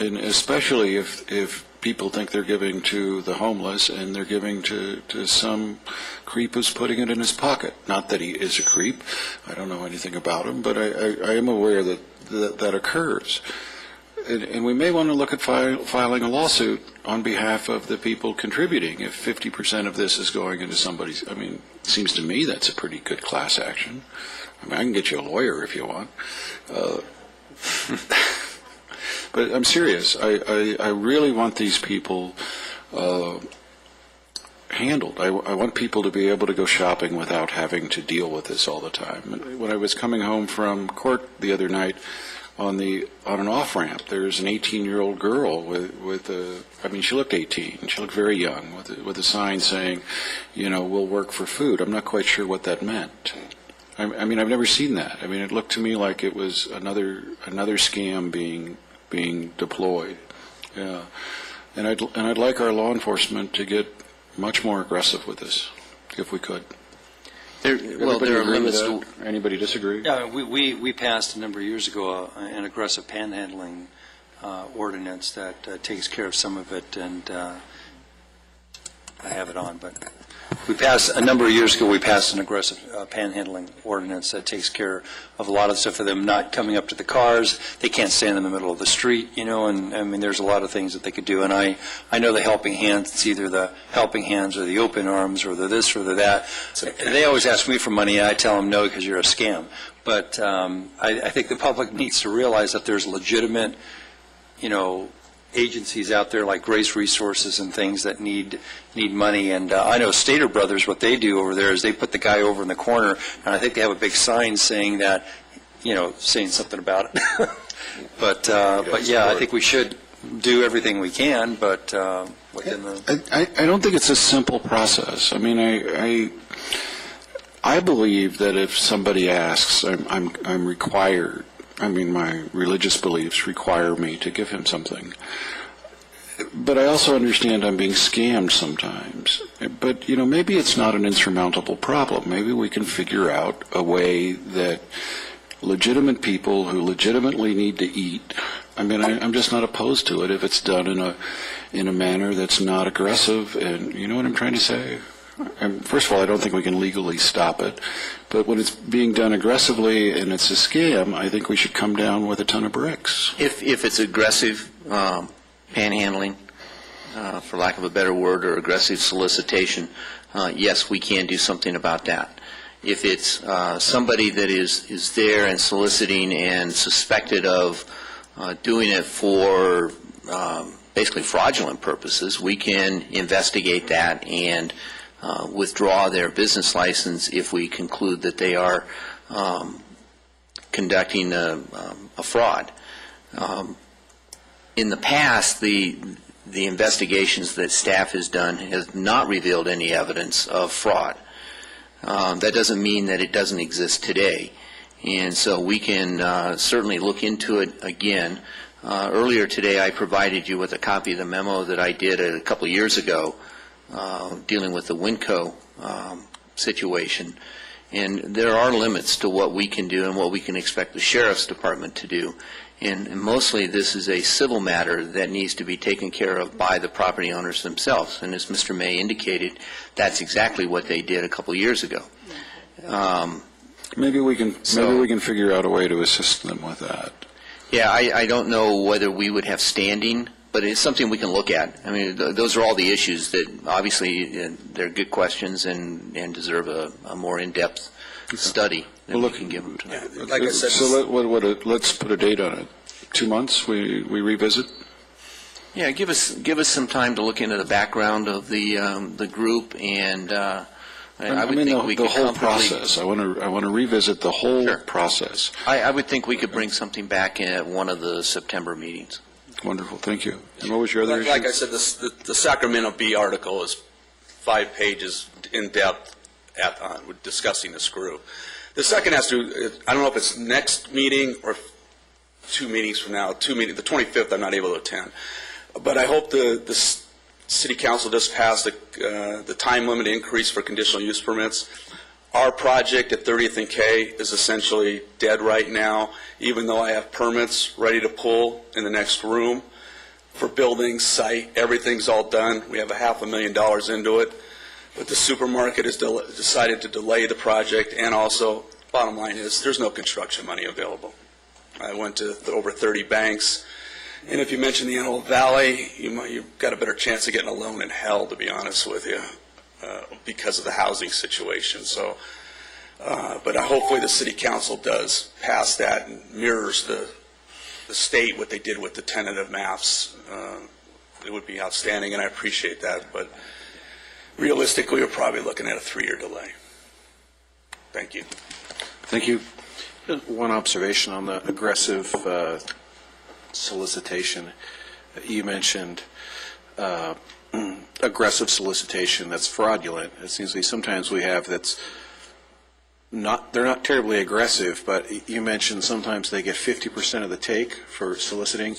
And especially if people think they're giving to the homeless and they're giving to some creep who's putting it in his pocket. Not that he is a creep. I don't know anything about him, but I am aware that occurs. And we may want to look at filing a lawsuit on behalf of the people contributing. If 50% of this is going into somebody's, I mean, it seems to me that's a pretty good class action. I mean, I can get you a lawyer if you want. But I'm serious. I really want these people handled. I want people to be able to go shopping without having to deal with this all the time. When I was coming home from court the other night, on an off-ramp, there's an 18-year-old girl with a, I mean, she looked 18. She looked very young with a sign saying, you know, we'll work for food. I'm not quite sure what that meant. I mean, I've never seen that. I mean, it looked to me like it was another scam being deployed. Yeah. And I'd like our law enforcement to get much more aggressive with this, if we could.
There are limits to...
Anybody disagree?
Yeah, we passed a number of years ago an aggressive panhandling ordinance that takes care of some of it, and I have it on, but a number of years ago, we passed an aggressive panhandling ordinance that takes care of a lot of stuff for them not coming up to the cars. They can't stand in the middle of the street, you know, and I mean, there's a lot of things that they could do. And I know the Helping Hands, it's either the Helping Hands or the Open Arms or the this or the that. They always ask me for money, and I tell them no because you're a scam. But I think the public needs to realize that there's legitimate, you know, agencies out there like Grace Resources and things that need money. And I know Stater Brothers, what they do over there is they put the guy over in the corner, and I think they have a big sign saying that, you know, saying something about it. But yeah, I think we should do everything we can, but within the...
I don't think it's a simple process. I mean, I believe that if somebody asks, I'm required. I mean, my religious beliefs require me to give him something. But I also understand I'm being scammed sometimes. But, you know, maybe it's not an insurmountable problem. Maybe we can figure out a way that legitimate people who legitimately need to eat, I mean, I'm just not opposed to it if it's done in a manner that's not aggressive. And you know what I'm trying to say? First of all, I don't think we can legally stop it. But when it's being done aggressively and it's a scam, I think we should come down with a ton of bricks.
If it's aggressive panhandling, for lack of a better word, or aggressive solicitation, yes, we can do something about that. If it's somebody that is there and soliciting and suspected of doing it for basically fraudulent purposes, we can investigate that and withdraw their business license if we conclude that they are conducting a fraud. In the past, the investigations that staff has done has not revealed any evidence of fraud. That doesn't mean that it doesn't exist today. And so we can certainly look into it again. Earlier today, I provided you with a copy of the memo that I did a couple of years ago dealing with the Winco situation. And there are limits to what we can do and what we can expect the Sheriff's Department to do. And mostly this is a civil matter that needs to be taken care of by the property owners themselves. And as Mr. May indicated, that's exactly what they did a couple of years ago.
Maybe we can figure out a way to assist them with that.
Yeah, I don't know whether we would have standing, but it's something we can look at. I mean, those are all the issues that, obviously, they're good questions and deserve a more in-depth study that we can give them tonight.
Like I said,
So let's put a date on it. 2 months, we revisit?
Yeah, give us some time to look into the background of the group, and I would think we
the
could
whole
comfortably-
process. I want to revisit the whole process.
I would think we could bring something back at one of the September meetings.
Wonderful, thank you. And what was your other issue?
Like I said, the Sacramento Bee article is 5 pages in depth with discussing this group. The second has to, I don't know if it's next meeting or 2 meetings from now. The 25th I'm not able to attend. But I hope the City Council does pass the time limit increase for conditional use permits. Our project at 30th and K is essentially dead right now, even though I have permits ready to pull in the next room for building, site, everything's all done. We have $500,000 into it, but the supermarket has decided to delay the project, and also, bottom line is, there's no construction money available. I went to over 30 banks, and if you mention the Antelope Valley, you've got a better chance of getting a loan in hell, to be honest with you. Because of the housing situation. So, but hopefully the City Council does pass that and mirrors the state what they did with the tentative maps. It would be outstanding, and I appreciate that. But realistically, we're probably looking at a 3-year delay. Thank you.
Thank you.
One observation on the aggressive solicitation. You mentioned aggressive solicitation that's fraudulent. It seems to be sometimes we have that's not, they're not terribly aggressive, but you mentioned sometimes they get 50% of the take for soliciting.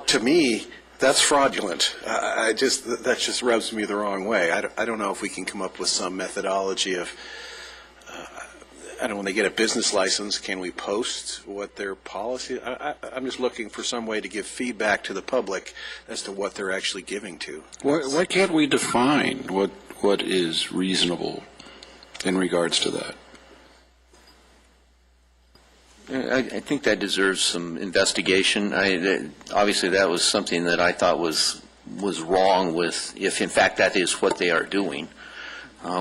To me, that's fraudulent. That just rubs me the wrong way. I don't know if we can come up with some methodology of, I don't know, when they get a business license, can we post what their policy? I'm just looking for some way to give feedback to the public as to what they're actually giving to.
Why can't we define what is reasonable in regards to that?
I think that deserves some investigation. Obviously, that was something that I thought was wrong with, if in fact that is what they are doing.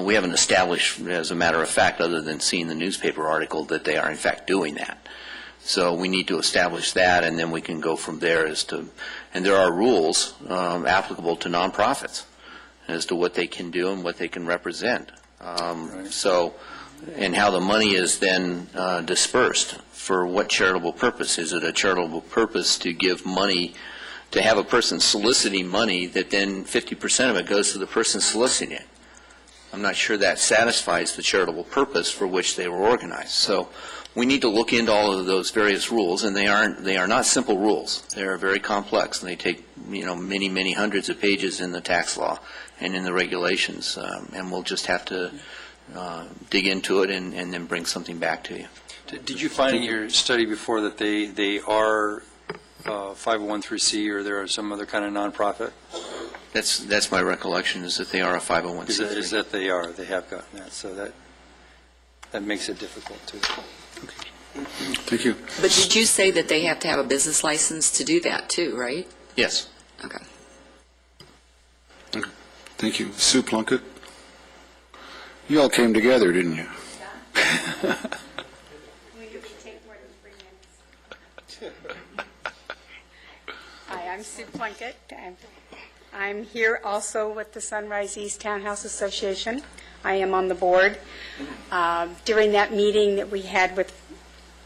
We haven't established, as a matter of fact, other than seeing the newspaper article, that they are in fact doing that. So we need to establish that, and then we can go from there as to, and there are rules applicable to nonprofits as to what they can do and what they can represent. So, and how the money is then dispersed. For what charitable purpose? Is it a charitable purpose to give money, to have a person soliciting money that then 50% of it goes to the person soliciting it? I'm not sure that satisfies the charitable purpose for which they were organized. So we need to look into all of those various rules, and they are not simple rules. They are very complex, and they take many hundreds of pages in the tax law and in the regulations, and we'll just have to dig into it and then bring something back to you.
Did you find in your study before that they are 501(c) or there are some other kind of nonprofit?
That's my recollection, is that they are a 501c3.
Is that they have gotten that, so that makes it difficult too.
Thank you.
But did you say that they have to have a business license to do that too, right?
Yes.
Okay.
Thank you. Sue Plunkett? You all came together, didn't you?
Hi, I'm Sue Plunkett. I'm here also with the Sunrise East Townhouse Association. I am on the board. During that meeting that we had with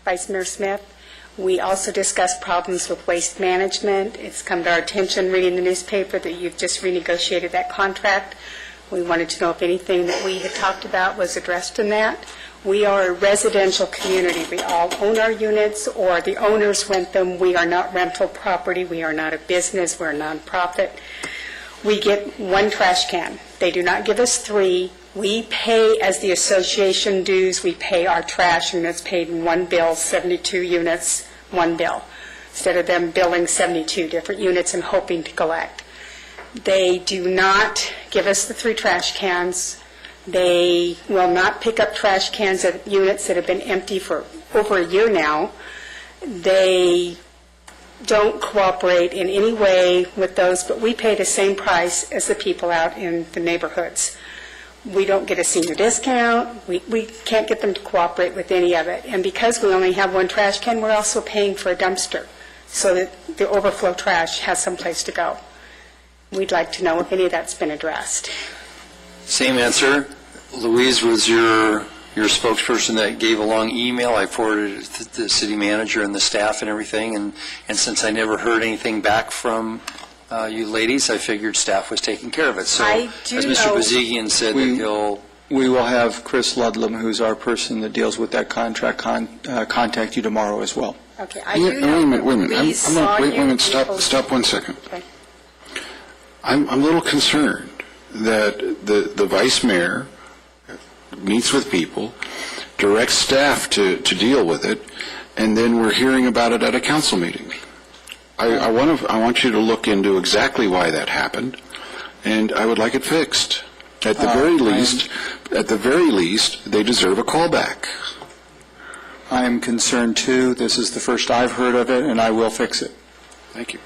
Vice Mayor Smith, we also discussed problems with waste management. It's come to our attention, reading the newspaper, that you've just renegotiated that contract. We wanted to know if anything that we had talked about was addressed in that. We are a residential community. We all own our units, or the owners rent them. We are not rental property. We are not a business. We're a nonprofit. We get 1 trash can. They do not give us 3. We pay, as the association dues, we pay our trash, and it's paid in 1 bill, 72 units, 1 bill, instead of them billing 72 different units and hoping to collect. They do not give us the 3 trash cans. They will not pick up trash cans at units that have been empty for over a year now. They don't cooperate in any way with those, but we pay the same price as the people out in the neighborhoods. We don't get a senior discount. We can't get them to cooperate with any of it. And because we only have one trash can, we're also paying for a dumpster so that the overflow trash has someplace to go. We'd like to know if any of that's been addressed.
Same answer. Louise was your spokesperson that gave a long email. I forwarded it to the city manager and the staff and everything, and since I never heard anything back from you ladies, I figured staff was taking care of it. So,
I do
as Mr.
know-
Bozigian said, that he'll...
We will have Chris Ludlam, who's our person that deals with that contract, contact you tomorrow as well.
Okay, I do know.
Wait a minute.
We
I'm not, wait a
saw
minute,
you
stop 1 second.
Okay.
I'm a little concerned that the vice mayor meets with people, directs staff to deal with it, and then we're hearing about it at a council meeting. I want you to look into exactly why that happened, and I would like it fixed. At the very least, they deserve a callback.
I am concerned too. This is the first I've heard of it, and I will fix it.
Thank you.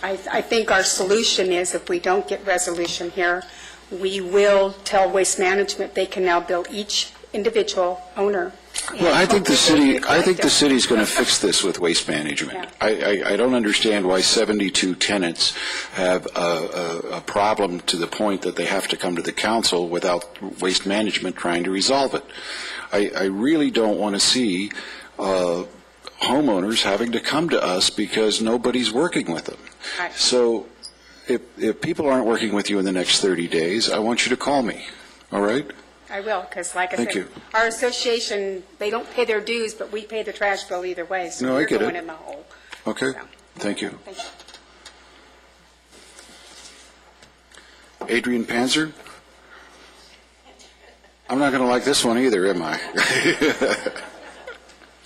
I think our solution is, if we don't get resolution here, we will tell Waste Management they can now bill each individual owner.
Well, I think the city's going to fix this with Waste Management. I don't understand why 72 tenants have a problem to the point that they have to come to the council without Waste Management trying to resolve it. I really don't want to see homeowners having to come to us because nobody's working with them.
Right.
So if people aren't working with you in the next 30 days, I want you to call me, all right?
I will, because like I
Thank
said,
you.
our association, they don't pay their dues, but we pay the trash bill either way, so
No, I
we're
get
going
it.
in the hole.
Okay,
So,
thank you.
thank you.
Adrian Panzer? I'm not going to like this one either, am I?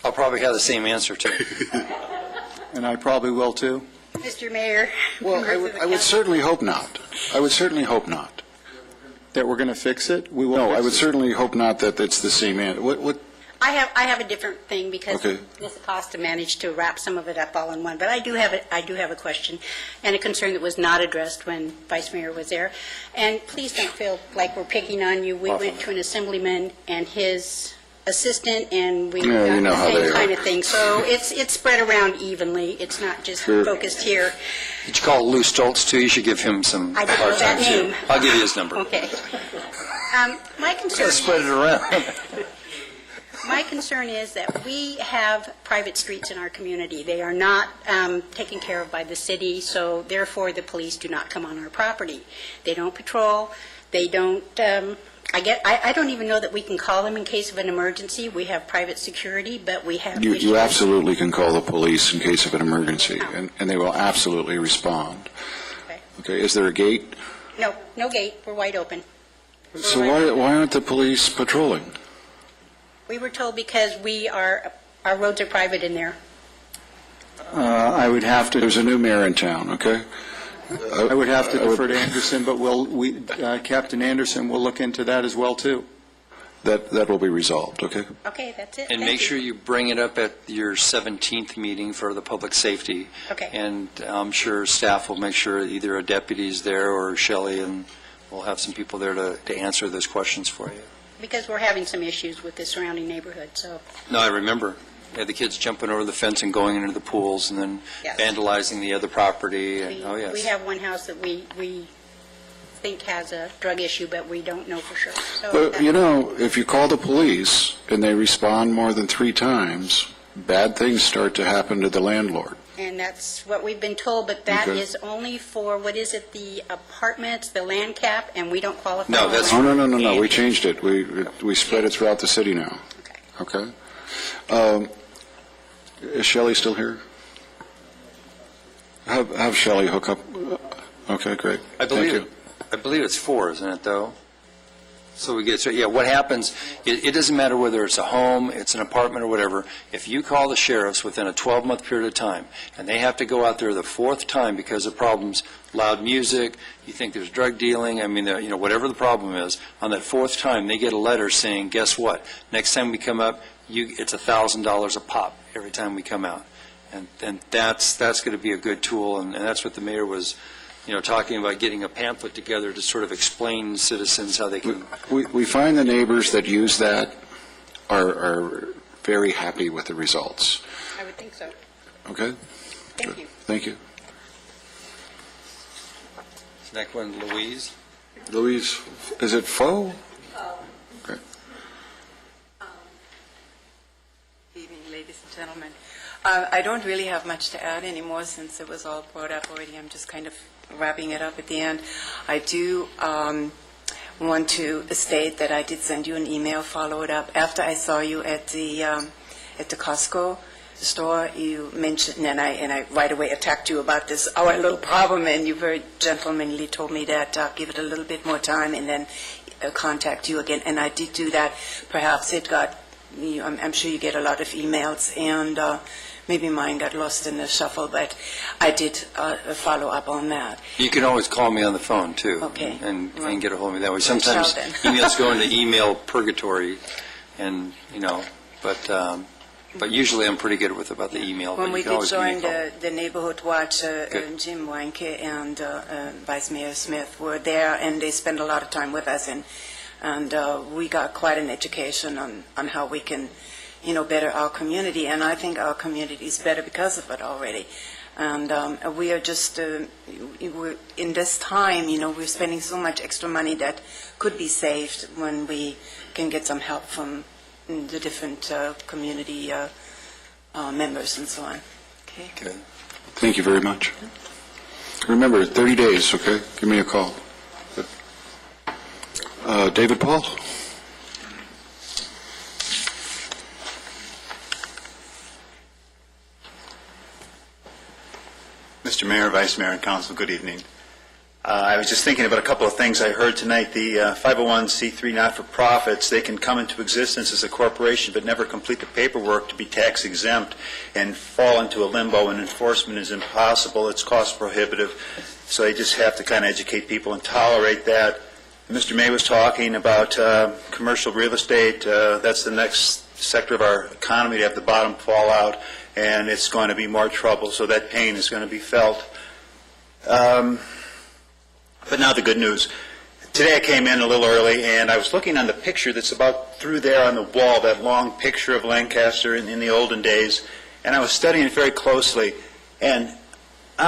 I'll probably have the same answer, too.
And I probably will too.
Mr. Mayor.
Well,
members of the
I would
council.
certainly hope not. I would certainly hope not.
That we're going to fix it? We will
No,
fix
I would
it.
certainly hope not that it's the same answer. What?
I have a different thing because
Okay.
Ms. Acosta managed to wrap some of it up all in one. But I do have a question and a concern that was not addressed when Vice Mayor was there. And please don't feel like we're picking on you. We went to an assemblyman and his assistant, and we
Yeah,
got
you know
the
how they
same
are.
kind of thing. So it's spread around evenly. It's not just
Sure.
focused here.
Did you call Lou Stoltz, too? You should give him some
I don't know
hard
that
time, too.
name.
I'll give you his number.
Okay. My concern.
Spread it around.
My concern is that we have private streets in our community. They are not taken care of by the city, so therefore the police do not come on our property. They don't patrol. They don't. I don't even know that we can call them in case of an emergency. We have private security, but we have.
You
issues.
absolutely can call the police in case of an emergency, and they will absolutely respond. Okay, is there a gate?
No, no gate. We're wide open.
So why aren't the police patrolling?
We were told because our roads are private in there.
I would have to.
There's a new mayor in town, okay?
I would have to defer to Anderson, but Captain Anderson will look into that as well too.
That will be resolved, okay?
Okay, that's it.
And
Thank
make
you.
sure you bring it up at your 17th meeting for the public safety.
Okay.
And I'm sure staff will make sure either a deputy's there or Shelley, and we'll have some people there to answer those questions for you.
Because we're having some issues with the surrounding neighborhood, so.
No, I remember. We had the kids jumping over the fence and going into the pools and then
Yes.
vandalizing the other property. And,
We-
oh, yes.
We have one house that we think has a drug issue, but we don't know for sure. So
But, you know, if you call the police and they respond more than 3 times, bad things start to happen to the landlord.
And that's what we've been told, but that
Okay.
is only for, what is it, the apartments, the land cap, and we don't qualify.
No,
for
that's-
that.
Oh, no, we changed it. We spread it throughout the city now. Okay? Is Shelley still here? Have Shelley hook up. Okay, great.
I
Thank you.
believe it's 4, isn't it, though? So we get, so yeah, what happens, it doesn't matter whether it's a home, it's an apartment or whatever, if you call the sheriffs within a 12-month period of time, and they have to go out there the 4th time because of problems, loud music, you think there's drug dealing, I mean, you know, whatever the problem is, on that 4th time, they get a letter saying, guess what, next time we come up, it's $1,000 a pop. every time we come out. And that's going to be a good tool, and that's what the mayor was, talking about, getting a pamphlet together to sort of explain citizens how they can.
We find the neighbors that use that are very happy with the results.
I would think so.
Okay?
Thank you.
Thank you.
Next one, Louise.
Louise, is it Faux? Okay.
Good evening, ladies and gentlemen. I don't really have much to add anymore since it was all brought up already. I'm just kind of wrapping it up at the end. I do want to state that I did send you an email, follow it up. After I saw you at the Costco store, you mentioned, and I right away attacked you about this, our little problem, and you very gentlemanly told me that give it a little bit more time and then contact you again. And I did do that. Perhaps it got, I'm sure you get a lot of emails, and maybe mine got lost in the shuffle, but I did follow up on that.
You can always call me on the phone, too.
Okay.
And get a hold of me that way. Sometimes emails go into email purgatory, and, but usually I'm pretty good about the email.
When
but
we
you can
did
always give me a
join
call.
the Neighborhood Watch, Jim Weinke and Vice Mayor Smith were there, and they spent a lot of time with us, and we got quite an education on how we can better our community, and I think our community is better because of it already. And we are just, we're, in this time, we're spending so much extra money that could be saved when we can get some help from the different community members and so on. Okay?
Okay. Thank you very much. Remember, 30 days, okay? Give me a call. David Paul?
Mr. Mayor, Vice Mayor, and Council, good evening. I was just thinking about a couple of things I heard tonight. The 501c3 not-for-profits, they can come into existence as a corporation but never complete the paperwork to be tax exempt and fall into a limbo, and enforcement is impossible. It's cost prohibitive. So you just have to kind of educate people and tolerate that. Mr. May was talking about commercial real estate. That's the next sector of our economy to have the bottom fall out, and it's going to be more trouble, so that pain is going to be felt. But now the good news. Today I came in a little early, and I was looking on the picture that's about through there on the wall, that long picture of Lancaster in the olden days, and I was studying it very closely. And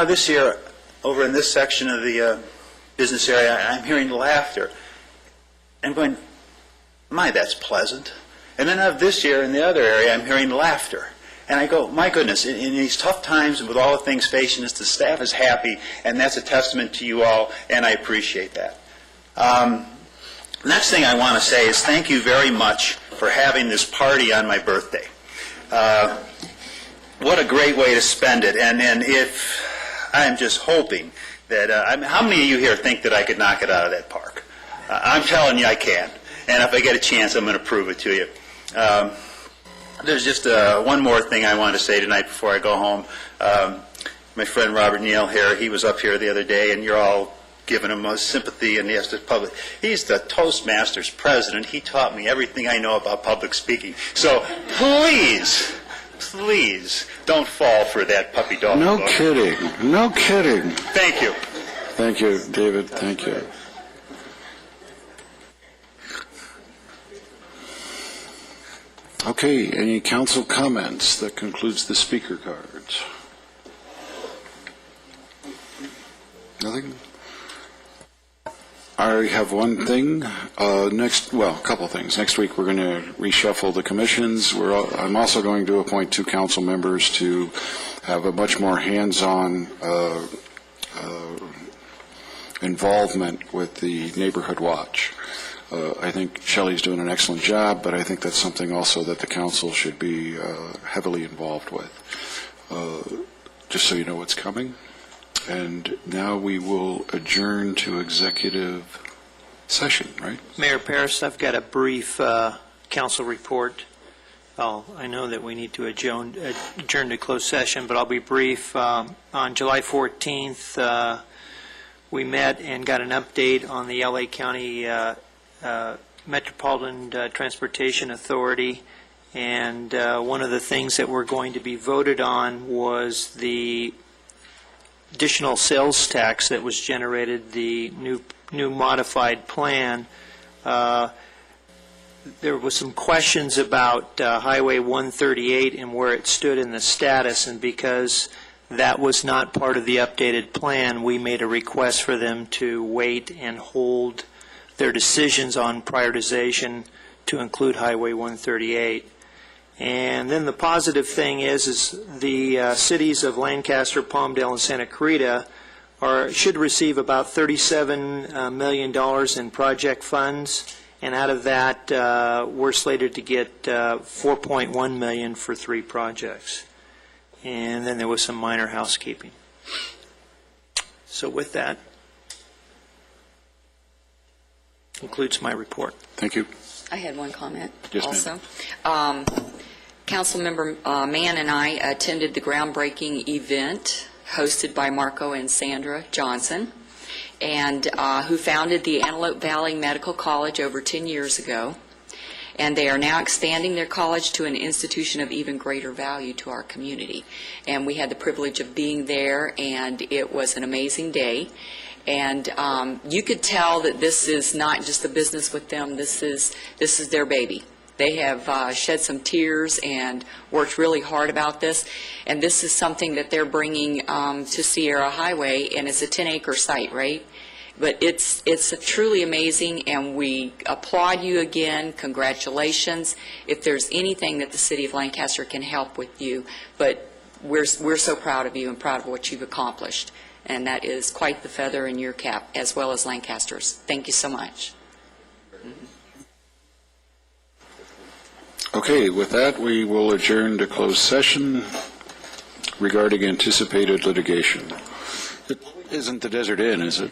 this year, over in this section of the business area, I'm hearing laughter. I'm going, my, that's pleasant. And then this year, in the other area, I'm hearing laughter. And I go, my goodness, in these tough times and with all the things facing us, the staff is happy, and that's a testament to you all, and I appreciate that. Next thing I want to say is thank you very much for having this party on my birthday. What a great way to spend it. And if I'm just hoping that, how many of you here think that I could knock it out of that park? I'm telling you I can. And if I get a chance, I'm going to prove it to you. There's just one more thing I want to say tonight before I go home. My friend Robert Neal here, he was up here the other day, and you're all giving him sympathy, and yes, the public. He's the Toastmasters president. He taught me everything I know about public speaking. So please, please don't fall for that puppy dog.
No kidding. No kidding.
Thank you.
Thank you, David. Thank you. Okay, any council comments? That concludes the speaker cards. Nothing? I have one thing. A couple things. Next week we're going to reshuffle the commissions. I'm also going to appoint 2 council members to have a much more hands-on involvement with the Neighborhood Watch. I think Shelley's doing an excellent job, but I think that's something also that the council should be heavily involved with, just so you know what's coming. And now we will adjourn to executive session, right?
Mayor Paris, I've got a brief council report. I know that we need to adjourn to closed session, but I'll be brief. On July 14th, we met and got an update on the LA County Metropolitan Transportation Authority And one of the things that were going to be voted on was the additional sales tax that was generated, the new modified plan. There was some questions about Highway 138 and where it stood in the status, and because that was not part of the updated plan, we made a request for them to wait and hold their decisions on prioritization to include Highway 138. And then the positive thing is the cities of Lancaster, Palmdale, and Santa Clarita should receive about $37 million in project funds, and out of that, we're slated to get $4.1 million for 3 projects. And then there was some minor housekeeping. So with that, concludes my report.
Thank you.
I had one comment
Yes,
also. Councilmember Mann and I attended the groundbreaking event hosted by Marco and Sandra Johnson, and who founded the Antelope Valley Medical College over 10 years ago. And they are now expanding their college to an institution of even greater value to our community. And we had the privilege of being there, and it was an amazing day. And you could tell that this is not just a business with them. This is their baby. They have shed some tears and worked really hard about this. And this is something that they're bringing to Sierra Highway, and it's a 10-acre site, right? But it's truly amazing, and we applaud you again. Congratulations. If there's anything that the City of Lancaster can help with you, but we're so proud of you and proud of what you've accomplished. And that is quite the feather in your cap, as well as Lancaster's. Thank you so much.
Okay, with that, we will adjourn to closed session regarding anticipated litigation. It isn't the Desert Inn, is it?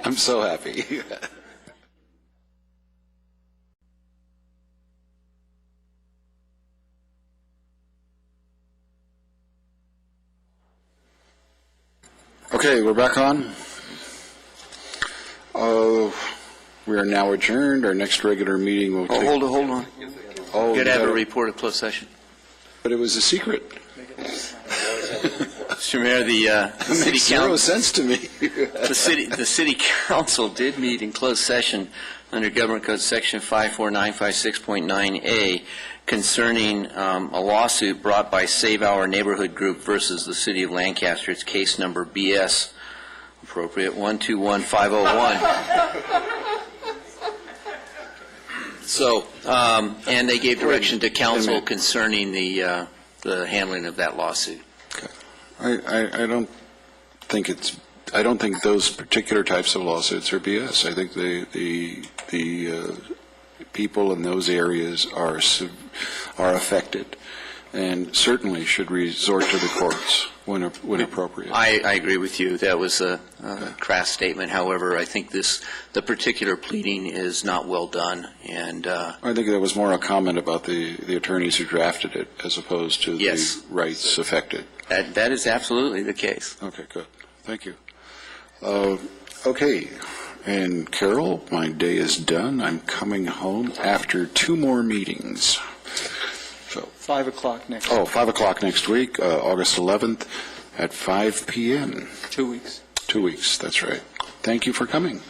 I'm so happy. Okay, we're back on. We are now adjourned. Our next regular meeting will take...
Hold on.
Oh,
you got to have a report of closed session.
But it was a secret.
Mr. Mayor, the city
makes zero sense to me.
the city council did meet in closed session under Government Code Section 54956.9A concerning a lawsuit brought by Save Our Neighborhood Group versus the City of Lancaster. It's case number BS, appropriate, 121501. So, and they gave direction to council concerning the handling of that lawsuit.
I don't think those particular types of lawsuits are BS. I think the people in those areas are affected, and certainly should resort to the courts when appropriate.
I agree with you. That was a crass statement. However, I think the particular pleading is not well done, and
I think that was more a comment about the attorneys who drafted it as opposed to the rights affected.
That is absolutely the case.
Okay, good. Thank you. Okay, and Carol, my day is done. I'm coming home after 2 more meetings. So
5 o'clock next week.
5 o'clock next week, August 11th at 5 p.m.
2 weeks.
2 weeks, that's right. Thank you for coming.